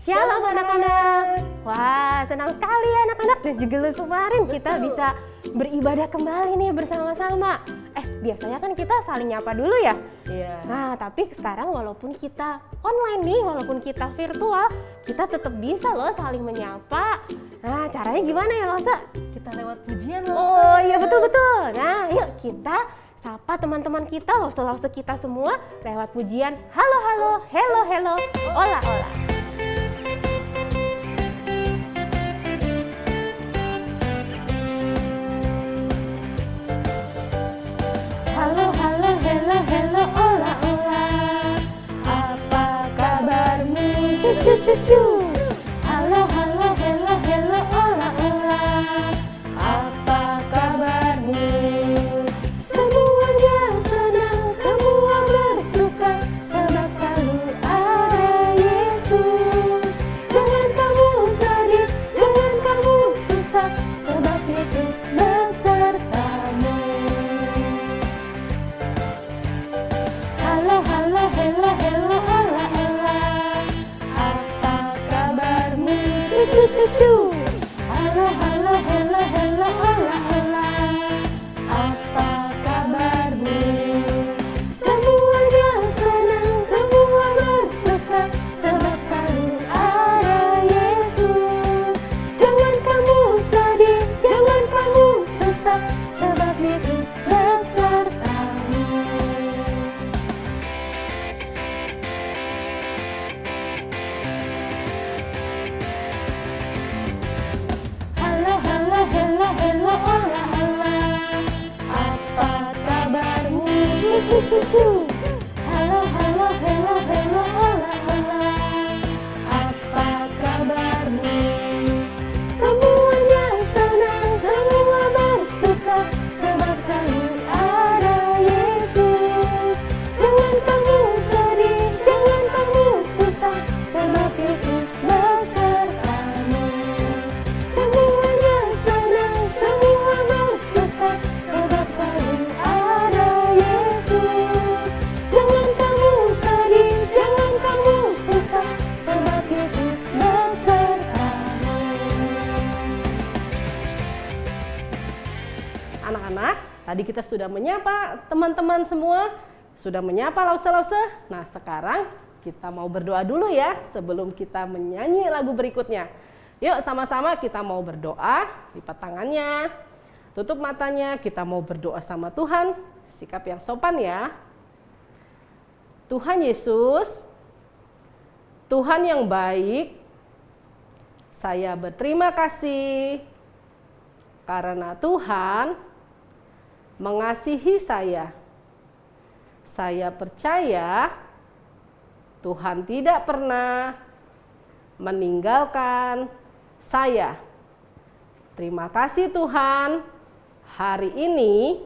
Shalom anak-anak. Wah, senang sekali ya anak-anak dan juga lu kemarin kita bisa beribadah kembali nih bersama-sama. Biasanya kan kita saling nyapa dulu ya. Iya. Nah, tapi sekarang walaupun kita online nih, walaupun kita virtual, kita tetap bisa loh saling menyapa. Nah, caranya gimana ya, Losa? Kita lewat pujian loh. Oh iya, betul-betul. Nah, yuk kita sapa teman-teman kita, Losa-Losa kita semua lewat pujian halo halo, hello hello, ola ola. Halo halo, hello hello, ola ola. Apa kabarmu? Cucu cucu. Halo halo, hello hello, ola ola. Apa kabarmu? Semuanya senang, semua bersuka, sebab selalu ada Yesus. Jangan kamu sedih, jangan kamu susah, sebab Yesus besertamu. Halo halo, hello hello, ola ola. Apa kabarmu? Cucu cucu. Halo halo, hello hello, ola ola. Apa kabarmu? Semuanya senang, semua bersuka, sebab selalu ada Yesus. Jangan kamu sedih, jangan kamu susah, sebab Yesus besertamu. Halo halo, hello hello, ola ola. Apa kabarmu? Cucu cucu. Halo halo, hello hello, ola ola. Apa kabarmu? Semuanya senang, semua bersuka, sebab selalu ada Yesus. Jangan kamu sedih, jangan kamu susah, sebab Yesus besertamu. Semuanya senang, semua bersuka, sebab selalu ada Yesus. Jangan kamu sedih, jangan kamu susah, sebab Yesus besertamu. Anak-anak, tadi kita sudah menyapa teman-teman semua, sudah menyapa Lausa-Lausa. Nah, sekarang kita mau berdoa dulu ya sebelum kita menyanyi lagu berikutnya. Yuk sama-sama kita mau berdoa, lipat tangannya, tutup matanya, kita mau berdoa sama Tuhan. Sikap yang sopan ya. Tuhan Yesus, Tuhan yang baik, saya berterima kasih karena Tuhan mengasihi saya. Saya percaya Tuhan tidak pernah meninggalkan saya. Terima kasih Tuhan, hari ini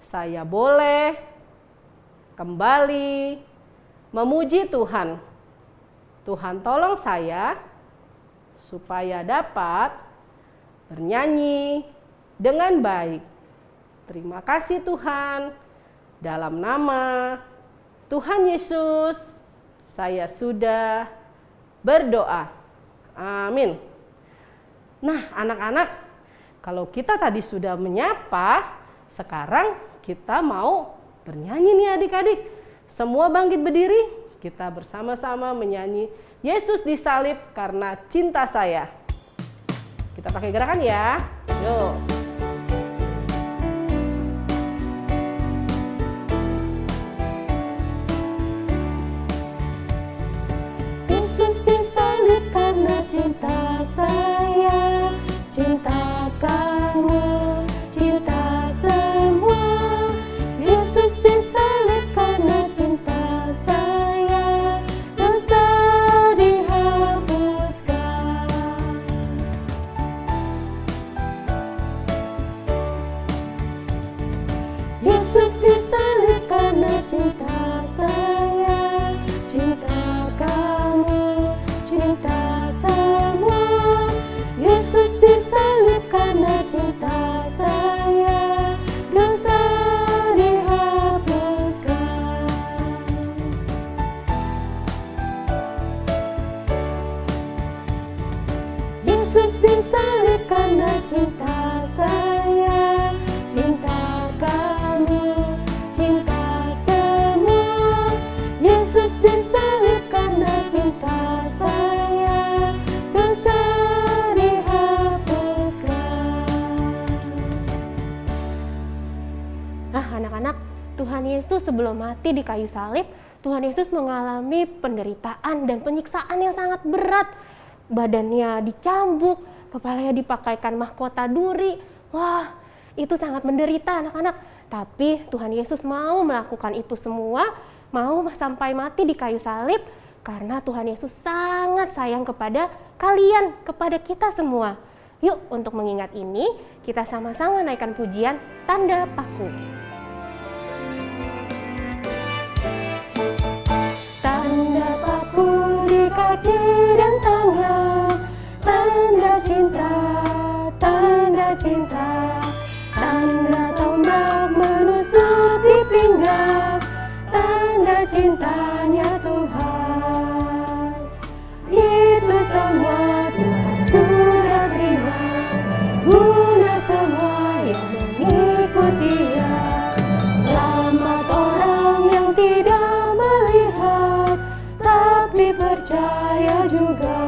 saya boleh kembali memuji Tuhan. Tuhan tolong saya supaya dapat bernyanyi dengan baik. Terima kasih Tuhan, dalam nama Tuhan Yesus saya sudah berdoa. Amin. Nah anak-anak, kalau kita tadi sudah menyapa, sekarang kita mau bernyanyi nih adik-adik. Semua bangkit berdiri, kita bersama-sama menyanyi Yesus disalib karena cinta saya. Kita pakai gerakan ya, yuk. Yesus disalib karena cinta saya, cinta kamu, cinta semua. Yesus disalib karena cinta saya, dosa dihapuskan. cinta saya, cinta kami, cinta semua. Yesus disalib karena cinta saya, dosa dihapuskan. Nah anak-anak, Tuhan Yesus sebelum mati di kayu salib, Tuhan Yesus mengalami penderitaan dan penyiksaan yang sangat berat. Badannya dicambuk, kepalanya dipakaikan mahkota duri. Wah, itu sangat menderita anak-anak. Tapi Tuhan Yesus mau melakukan itu semua, mau sampai mati di kayu salib, karena Tuhan Yesus sangat sayang kepada kalian, kepada kita semua. Yuk, untuk mengingat ini, kita sama-sama naikkan pujian Tanda Paku. Tanda paku di kaki dan tangan, tanda cinta, tanda cinta. Tanda tombak menusuk di pinggang, tanda cintanya Tuhan. Itu semua Tuhan sudah terima, guna semua yang mengikut Dia. Selamat orang yang tidak melihat, tapi percaya juga.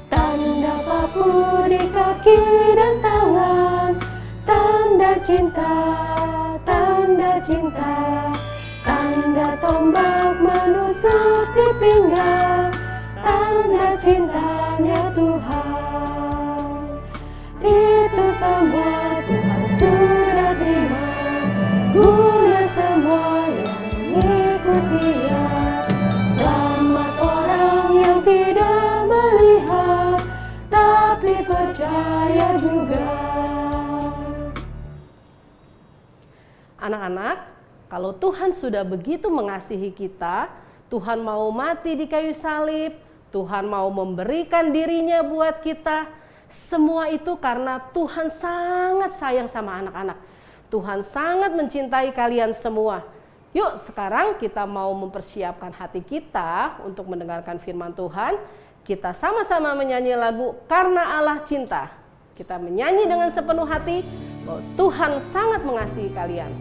Tanda paku di kaki dan tangan, tanda cinta, tanda cinta. Tanda tombak menusuk di pinggang, tanda cintanya Tuhan. Itu semua Tuhan sudah terima, guna semua yang mengikut Dia. Selamat orang yang tidak melihat, tapi percaya juga. Anak-anak, kalau Tuhan sudah begitu mengasihi kita, Tuhan mau mati di kayu salib, Tuhan mau memberikan dirinya buat kita, semua itu karena Tuhan sangat sayang sama anak-anak. Tuhan sangat mencintai kalian semua. Yuk sekarang kita mau mempersiapkan hati kita untuk mendengarkan firman Tuhan. Kita sama-sama menyanyi lagu Karena Allah Cinta. Kita menyanyi dengan sepenuh hati bahwa Tuhan sangat mengasihi kalian.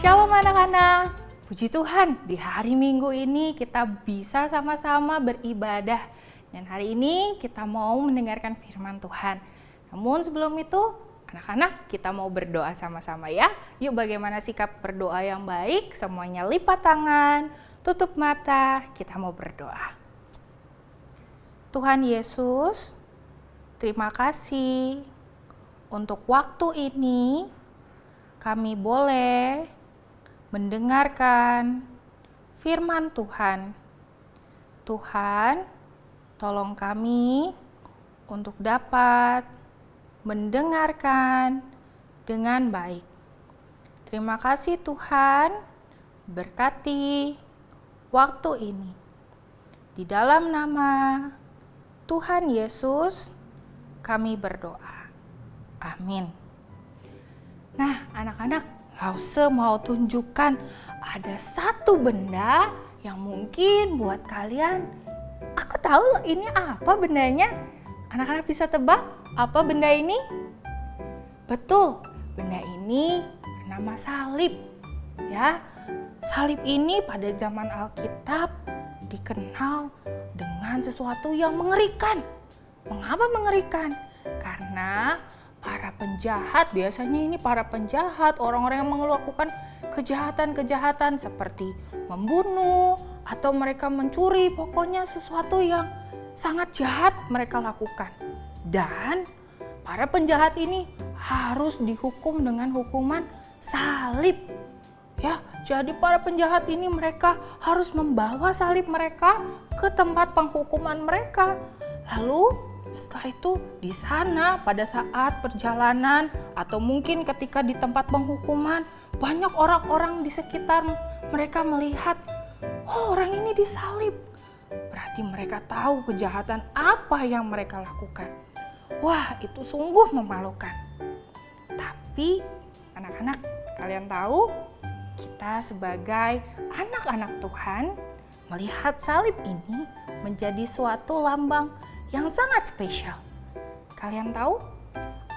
Shalom anak-anak, puji Tuhan di hari Minggu ini kita bisa sama-sama beribadah. Dan hari ini kita mau mendengarkan firman Tuhan. Namun sebelum itu, Anak-anak, kita mau berdoa sama-sama ya. Yuk, bagaimana sikap berdoa yang baik? Semuanya lipat tangan, tutup mata, kita mau berdoa. Tuhan Yesus, terima kasih untuk waktu ini kami boleh mendengarkan firman Tuhan. Tuhan, tolong kami untuk dapat mendengarkan dengan baik. Terima kasih Tuhan, berkati waktu ini. Di dalam nama Tuhan Yesus, kami berdoa. Amin. Nah, anak-anak, Lause mau tunjukkan ada satu benda yang mungkin buat kalian, aku tahu loh ini apa bendanya. Anak-anak bisa tebak apa benda ini? Betul, benda ini bernama salib. Ya, salib ini pada zaman Alkitab dikenal dengan sesuatu yang mengerikan. Mengapa mengerikan? Karena para penjahat, biasanya ini para penjahat, orang-orang yang melakukan kejahatan-kejahatan seperti membunuh atau mereka mencuri, pokoknya sesuatu yang sangat jahat mereka lakukan. Dan para penjahat ini harus dihukum dengan hukuman salib. Ya, jadi para penjahat ini mereka harus membawa salib mereka ke tempat penghukuman mereka. Lalu setelah itu di sana pada saat perjalanan atau mungkin ketika di tempat penghukuman, banyak orang-orang di sekitar mereka melihat, oh, orang ini disalib. Berarti mereka tahu kejahatan apa yang mereka lakukan. Wah, itu sungguh memalukan. Tapi anak-anak, kalian tahu kita sebagai anak-anak Tuhan melihat salib ini menjadi suatu lambang yang sangat spesial. Kalian tahu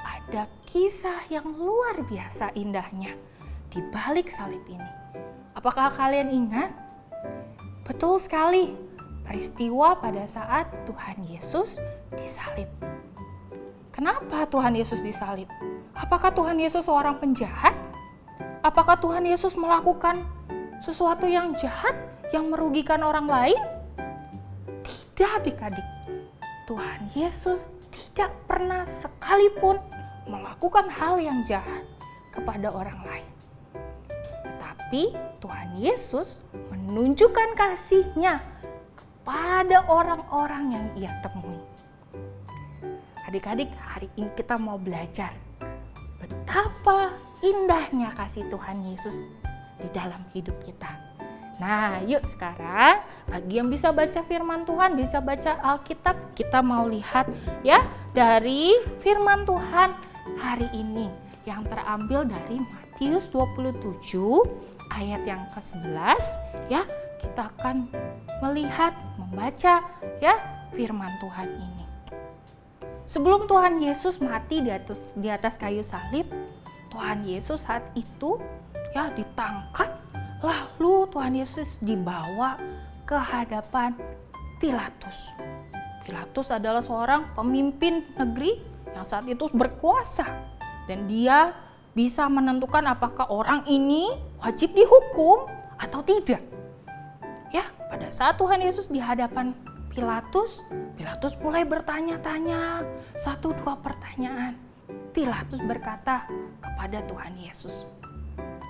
ada kisah yang luar biasa indahnya di balik salib ini. Apakah kalian ingat? Betul sekali, peristiwa pada saat Tuhan Yesus disalib. Kenapa Tuhan Yesus disalib? Apakah Tuhan Yesus seorang penjahat? Apakah Tuhan Yesus melakukan sesuatu yang jahat, yang merugikan orang lain? Tidak, adik-adik. Tuhan Yesus tidak pernah sekalipun melakukan hal yang jahat kepada orang lain. Tetapi Tuhan Yesus menunjukkan kasih-Nya kepada orang-orang yang Ia temui. Adik-adik, hari ini kita mau belajar betapa indahnya kasih Tuhan Yesus di dalam hidup kita. Nah, yuk sekarang bagi yang bisa baca firman Tuhan, bisa baca Alkitab, kita mau lihat ya dari firman Tuhan hari ini yang terambil dari Matius 27 ayat yang ke-11 ya. Kita akan melihat, membaca ya firman Tuhan ini. Sebelum Tuhan Yesus mati di atas kayu salib, Tuhan Yesus saat itu ya ditangkap, lalu Tuhan Yesus dibawa ke hadapan Pilatus. Pilatus adalah seorang pemimpin negeri yang saat itu berkuasa dan dia bisa menentukan apakah orang ini wajib dihukum atau tidak. Ya, pada saat Tuhan Yesus di hadapan Pilatus mulai bertanya-tanya, 1-2 pertanyaan. Pilatus berkata kepada Tuhan Yesus,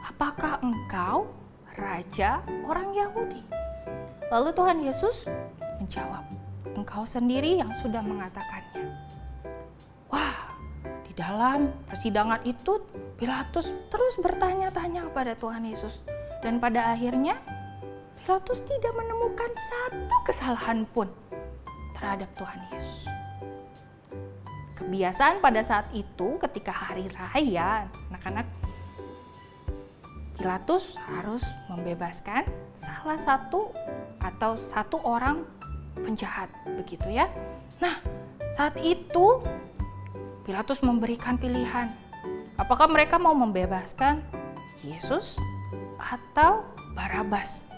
"Apakah engkau raja orang Yahudi?" Lalu Tuhan Yesus menjawab, "Engkau sendiri yang sudah mengatakannya." Wah, di dalam persidangan itu Pilatus terus bertanya-tanya kepada Tuhan Yesus. Dan pada akhirnya Pilatus tidak menemukan satu kesalahan pun terhadap Tuhan Yesus. Kebiasaan pada saat itu ketika hari raya, anak-anak, Pilatus harus membebaskan salah satu atau satu orang penjahat, begitu ya. Nah, saat itu Pilatus memberikan pilihan. Apakah mereka mau membebaskan Yesus atau Barabas?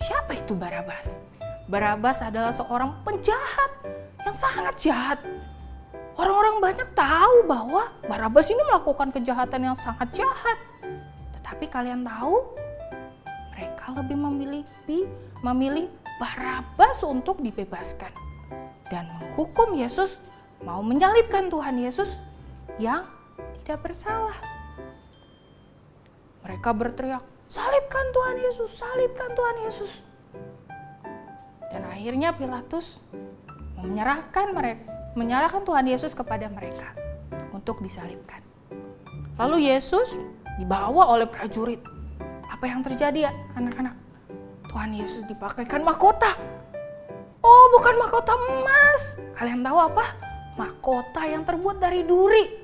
Siapa itu Barabas? Barabas adalah seorang penjahat yang sangat jahat. Orang-orang banyak tahu bahwa Barabas ini melakukan kejahatan yang sangat jahat. Tetapi kalian tahu, mereka lebih memilih Barabas untuk dibebaskan dan menghukum Yesus, mau menyalibkan Tuhan Yesus yang tidak bersalah. Mereka berteriak, "Salibkan Tuhan Yesus, salibkan Tuhan Yesus." Dan akhirnya Pilatus menyerahkan Tuhan Yesus kepada mereka untuk disalibkan. Lalu Yesus dibawa oleh prajurit. Apa yang terjadi ya anak-anak? Tuhan Yesus dipakaikan mahkota. Oh, bukan mahkota emas. Kalian tahu apa? Mahkota yang terbuat dari duri.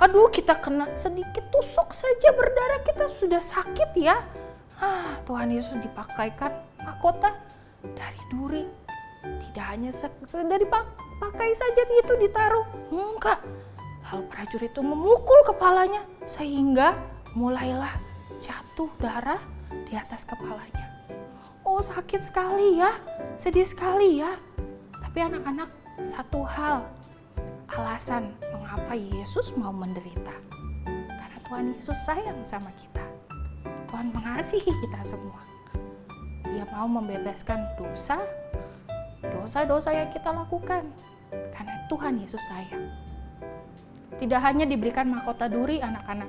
Aduh, kita kena sedikit tusuk saja berdarah, kita sudah sakit ya. Tuhan Yesus dipakaikan mahkota dari duri. Tidak hanya dari pakai saja itu ditaruh. Enggak. Lalu prajurit itu memukul kepalanya sehingga mulailah jatuh darah di atas kepalanya. Oh, sakit sekali ya, sedih sekali ya. Tapi anak-anak, satu hal, alasan mengapa Yesus mau menderita. Karena Tuhan Yesus sayang sama kita. Tuhan mengasihi kita semua. Dia mau membebaskan dosa-dosa yang kita lakukan. Karena Tuhan Yesus sayang. Tidak hanya diberikan mahkota duri anak-anak.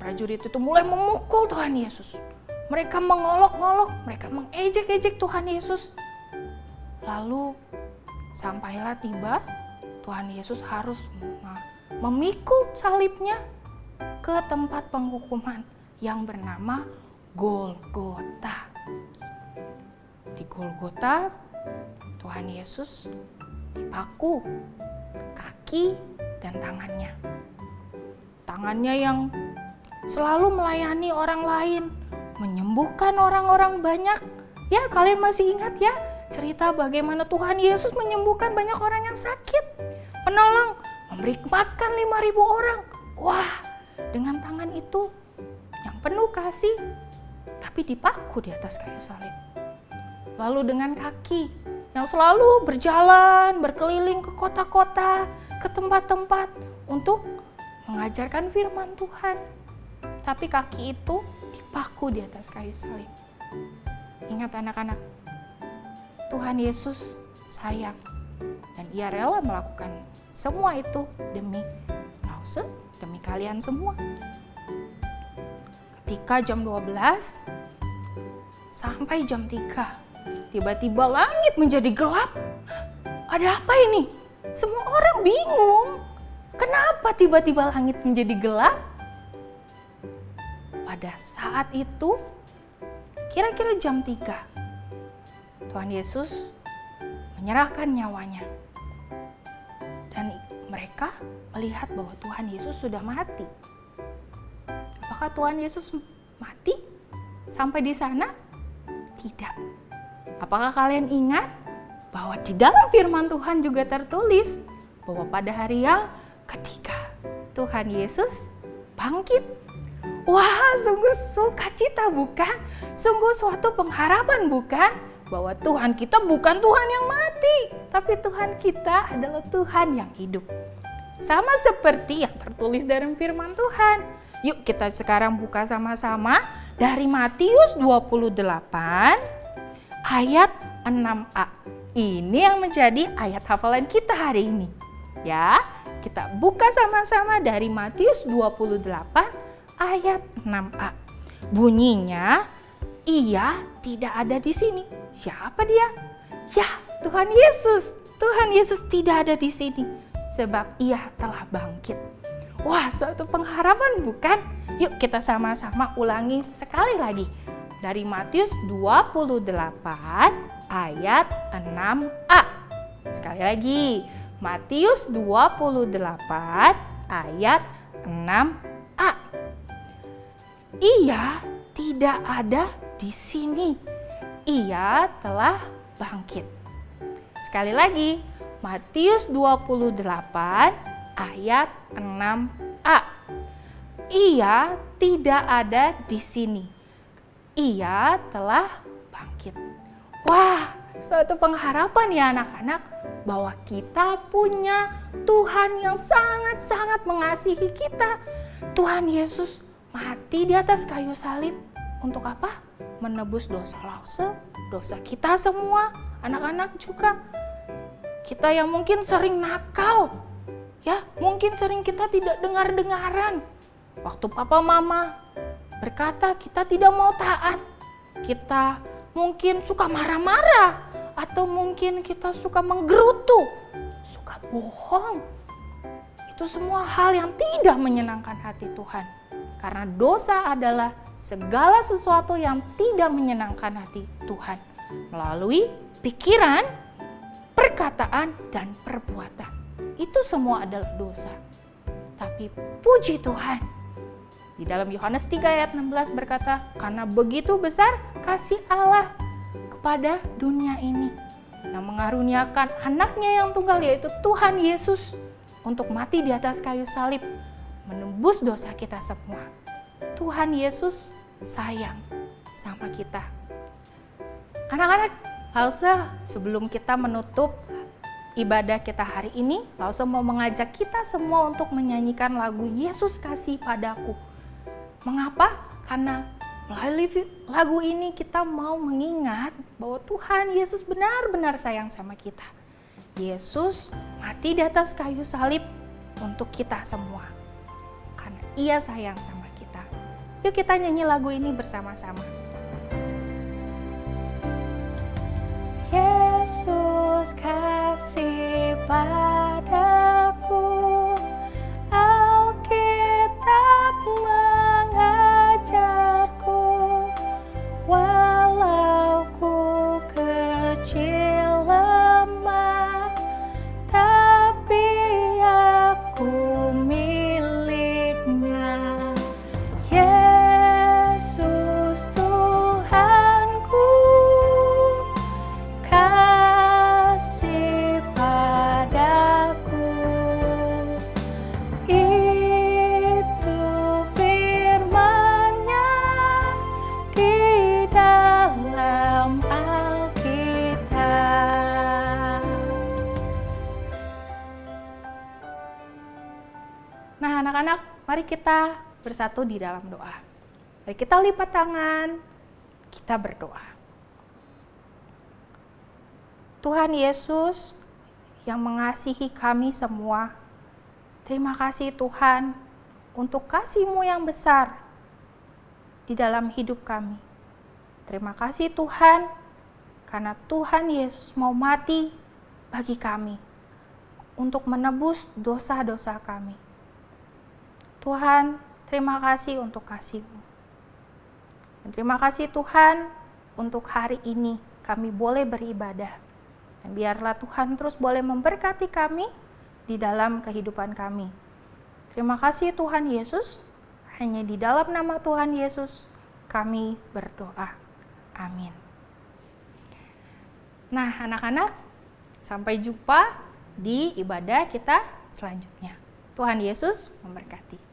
Prajurit itu mulai memukul Tuhan Yesus. Mereka mengolok-olok, mereka mengejek-ejek Tuhan Yesus. Lalu sampailah tiba Tuhan Yesus harus memikul salibnya ke tempat penghukuman yang bernama Golgota. Di Golgota, Tuhan Yesus dipaku kaki dan tangannya. Tangannya yang selalu melayani orang lain, menyembuhkan orang-orang banyak. Ya, kalian masih ingat ya cerita bagaimana Tuhan Yesus menyembuhkan banyak orang yang sakit, menolong, memberi makan 5.000 orang. Wah, dengan tangan itu yang penuh kasih, tapi dipaku di atas kayu salib. Lalu dengan kaki yang selalu berjalan, berkeliling ke kota-kota, ke tempat-tempat untuk mengajarkan firman Tuhan. Tapi kaki itu dipaku di atas kayu salib. Ingat anak-anak, Tuhan Yesus sayang dan Ia rela melakukan semua itu demi Lause, demi kalian semua. Ketika jam 12 sampai jam 3, tiba-tiba langit menjadi gelap. Ada apa ini? Semua orang bingung. Kenapa tiba-tiba langit menjadi gelap? Pada saat itu, kira-kira jam 3, Tuhan Yesus menyerahkan nyawanya. Dan mereka melihat bahwa Tuhan Yesus sudah mati. Apakah Tuhan Yesus mati sampai di sana? Tidak. Apakah kalian ingat bahwa di dalam firman Tuhan juga tertulis bahwa pada hari yang ketiga Tuhan Yesus bangkit. Wah, sungguh sukacita bukan? Sungguh suatu pengharapan bukan? Bahwa Tuhan kita bukan Tuhan yang mati, tapi Tuhan kita adalah Tuhan yang hidup. Sama seperti yang tertulis dalam firman Tuhan. Yuk kita sekarang buka sama-sama dari Matius 28 ayat 6a. Ini yang menjadi ayat hafalan kita hari ini. Ya, kita buka sama-sama dari Matius 28 ayat 6a. Bunyinya, Ia tidak ada di sini. Siapa dia? Ya, Tuhan Yesus. Tuhan Yesus tidak ada di sini sebab Ia telah bangkit. Wah, suatu pengharapan bukan? Yuk kita sama-sama ulangi sekali lagi. Dari Matius 28 ayat 6a. Sekali lagi. Matius 28 ayat 6a. Ia tidak ada di sini. Ia telah bangkit. Sekali lagi. Matius 28 ayat 6a. Ia tidak ada di sini. Ia telah bangkit. Wah, suatu pengharapan ya anak-anak, bahwa kita punya Tuhan yang sangat-sangat mengasihi kita. Tuhan Yesus mati di atas kayu salib untuk apa? Menebus dosa Lause, dosa kita semua, anak-anak juga. Kita yang mungkin sering nakal, ya mungkin sering kita tidak dengar-dengaran. Waktu papa mama berkata kita tidak mau taat, kita mungkin suka marah-marah, atau mungkin kita suka menggerutu, suka bohong. Itu semua hal yang tidak menyenangkan hati Tuhan. Karena dosa adalah segala sesuatu yang tidak menyenangkan hati Tuhan. Melalui pikiran, perkataan, dan perbuatan. Itu semua adalah dosa. Tapi puji Tuhan, di dalam Yohanes 3 ayat 16 berkata, karena begitu besar kasih Allah kepada dunia ini, yang mengaruniakan anaknya yang tunggal, yaitu Tuhan Yesus, untuk mati di atas kayu salib, menembus dosa kita semua. Tuhan Yesus sayang sama kita. Anak-anak, Lause, sebelum kita menutup ibadah kita hari ini, Lause mau mengajak kita semua untuk menyanyikan lagu Yesus Kasih Padaku. Mengapa? Karena melalui lagu ini kita mau mengingat bahwa Tuhan Yesus benar-benar sayang sama kita. Yesus mati di atas kayu salib untuk kita semua. Karena Ia sayang sama kita. Yuk kita nyanyi lagu ini bersama-sama. Yesus kasih padaku, Alkitab mengajarku, walau ku kecil lemah, tapi aku miliknya. Yesus Tuhanku, kasih padaku. Itu firman-Nya di dalam Alkitab. Nah, anak-anak, mari kita bersatu di dalam doa. Mari kita lipat tangan, kita berdoa. Tuhan Yesus yang mengasihi kami semua, terima kasih Tuhan untuk kasih-Mu yang besar di dalam hidup kami. Terima kasih Tuhan, karena Tuhan Yesus mau mati bagi kami untuk menebus dosa-dosa kami. Tuhan, terima kasih untuk kasih-Mu. Dan terima kasih Tuhan untuk hari ini kami boleh beribadah. Dan biarlah Tuhan terus boleh memberkati kami di dalam kehidupan kami. Terima kasih Tuhan Yesus, hanya di dalam nama Tuhan Yesus kami berdoa. Amin. Nah anak-anak, sampai jumpa di ibadah kita selanjutnya. Tuhan Yesus memberkati.